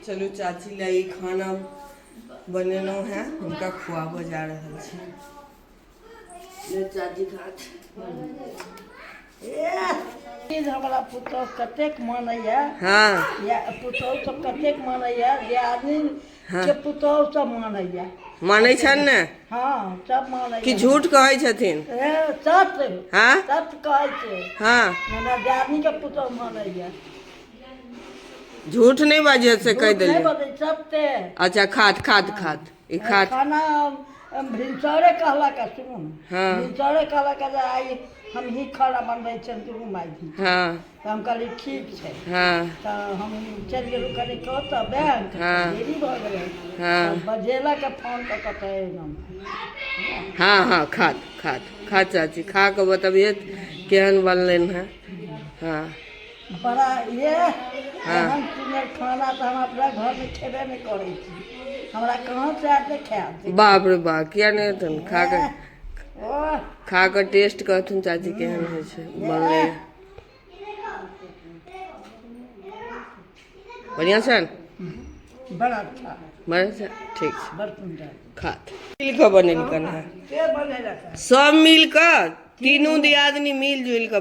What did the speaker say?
चलू चाची लाई खाना बनेलो है, उनका खुआबो जा रहल छै। चाची खात हमारा पुतौह कतेक मानैया। हाँ या पुतौह सब कतेक मानैया, दियादनी के पुतौह सब मानैया। मानै छन ने? हाँ सब मानैया। कि झूठ कहै छथिन? सत्य। हाँ सत्य कहै छै। हाँ हमरा दियादनी के पुतौह मानैया। झूठ नहीं बाजे से कह दिल्ली। सत्य। अच्छा खात खात खात ई खात खाना भिनसरे कहलक सुनू। हाँ भिनसरे कहलक आई हम ही खाना बनबै छियनि दुनू माय भी। हाँ तो हम कहली ठीक छै। हाँ तो हम चलि गेलहुँ कनि कतऽ बैंक, हाँ देरी भऽ गेलै। हाँ बजेलक फोन कऽ कऽ एकदम। हाँ हाँ खात खात खात चाची खा के बताबिए केहन बनलन है। हाँ बड़ा ये हाँ एहन सुन्दर खाना तो हम अपना घर में खेबे नहीं करै छी। हमरा कहाँ से आते खाएब। बाप रे बाप किया नहीं तुम खा कर ओह टेस्ट करथुन चाची केहन है छै बनले बढ़िया छन। बड़ा अच्छा। बड़ा अच्छा ठीक छै बड़ सुन्दर। खात मिल के बनेलकन है के बनेलक है? सब मिल कर तीनों दियादनी मिल जुल कर